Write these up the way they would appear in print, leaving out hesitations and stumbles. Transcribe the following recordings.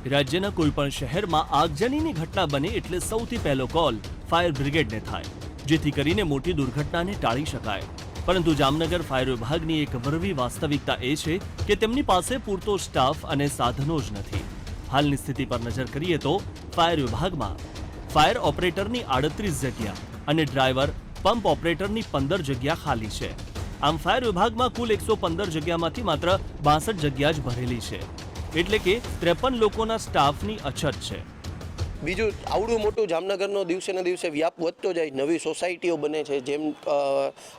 રાજ્યના કોઈપણ શહેરમાં આગજનીની ઘટના બને એટલે સૌથી પહેલો કોલ ફાયર બ્રિગેડને થાય, જેથી કરીને મોટી દુર્ઘટનાને ટાળી શકાય. પરંતુ જામનગર ફાયર વિભાગની એક વરવી વાસ્તવિકતા એ છે કે તેમની પાસે પૂરતો સ્ટાફ અને સાધનો જ નથી. હાલની સ્થિતિ પર નજર કરીએ તો ફાયર વિભાગમાં ફાયર ઓપરેટરની 38 જગ્યા અને ડ્રાઈવર પંપ ઓપરેટરની 15 જગ્યા ખાલી છે. આમ ફાયર વિભાગમાં કુલ 115 જગ્યામાંથી માત્ર 62 જગ્યા જ ભરેલી છે, એટલે કે 53 લોકોના સ્ટાફની અછત છે. બીજું આવડું મોટું જામનગરનો દિવસે ને દિવસે વ્યાપ વધતો જાય, નવી સોસાયટીઓ બને છે, જેમ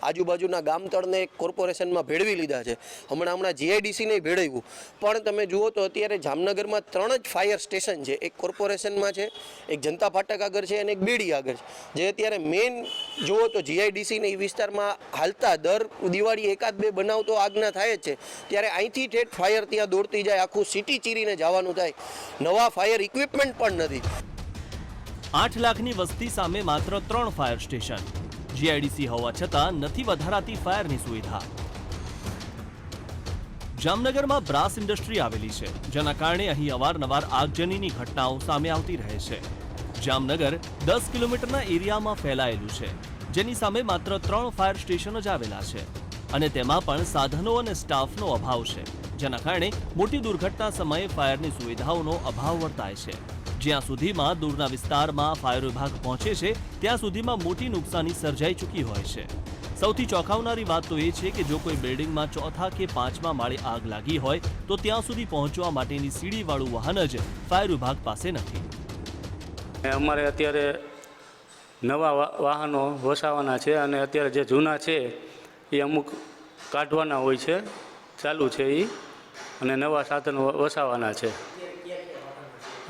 આજુબાજુના ગામતળને કોર્પોરેશનમાં ભેળવી લીધા છે. હમણાં જીઆઈડીસીને ભેળવ્યું, પણ તમે જુઓ તો અત્યારે જામનગરમાં 3 જ ફાયર સ્ટેશન છે. એક કોર્પોરેશનમાં છે, એક જનતા ફાટક આગળ છે અને એક બેડી આગળ છે. જે અત્યારે મેઇન જુઓ તો જીઆઈડીસીને એ વિસ્તારમાં હાલતા દર દિવાળી એકાદ બે બનાવ તો આગના થાય જ છે. ત્યારે અહીંથી ઠેઠ ફાયર ત્યાં દોડતી જાય, આખું સિટી ચીરીને જવાનું થાય. નવા ફાયર ઇક્વિપમેન્ટ પણ નથી. 8 લાખની વસ્તી સામે માત્ર 3 ફાયર સ્ટેશન. જીઆઈડીસી હોવા છતાં નથી વધારાતી ફાયરની સુવિધા. જામનગરમાં બ્રાસ ઇન્ડસ્ટ્રી આવેલી છે, જેના કારણે અહીં અવારનવાર આગજનીની ઘટનાઓ સામે આવતી રહે છે. જામનગર 10 કિલોમીટરના એરિયામાં ફેલાયેલું છે, જેની સામે માત્ર 3 ફાયર સ્ટેશન જ આવેલા છે, અને તેમાં પણ સાધનો અને સ્ટાફનો અભાવ છે, જેના કારણે મોટી દુર્ઘટના સમયે ફાયરની સુવિધાઓનો અભાવ વર્તાય છે. જ્યાં સુધીમાં દૂરના વિસ્તારમાં ફાયર વિભાગ પહોંચે છે, ત્યાં સુધીમાં મોટી નુકસાની સર્જાઈ ચૂકી હોય છે. સૌથી ચોંકાવનારી વાત તો એ છે કે જો કોઈ બિલ્ડિંગમાં 4થા કે 5મા માળે આગ લાગી હોય તો ત્યાં સુધી પહોંચવા માટેની સીડીવાળું વાહન જ ફાયર વિભાગ પાસે નથી. અમારે અત્યારે નવા વાહનો વસાવવાના છે, અને અત્યારે જે જૂના છે એ અમુક કાઢવાના હોય છે, ચાલુ છે એ, અને નવા સાધનો વસાવવાના છે.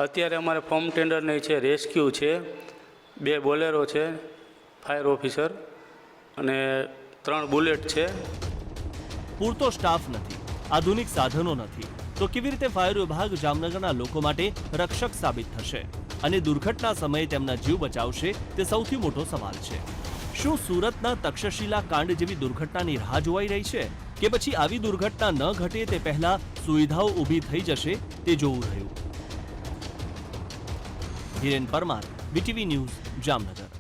અત્યારે અમારે ફોર્મ ટેન્ડર નહીં છે, રેસ્ક્યુ છે, 2 બોલેરો છે, ફાયર ઓફિસર અને 3 બુલેટ છે. પૂરતો સ્ટાફ નથી, આધુનિક સાધનો નથી, તો કેવી રીતે ફાયર વિભાગ જામનગરના લોકો માટે રક્ષક સાબિત થશે અને દુર્ઘટના સમયે તેમના જીવ બચાવશે, તે સૌથી મોટો સવાલ છે. શું સુરતના તક્ષશિલા કાંડ જેવી દુર્ઘટનાની રાહ જોવાઈ રહી છે, કે પછી આવી દુર્ઘટના ન ઘટે તે પહેલા સુવિધાઓ ઊભી થઈ જશે, તે જોવું રહ્યું. Hiren Parmar, BTV news, Jamnagar.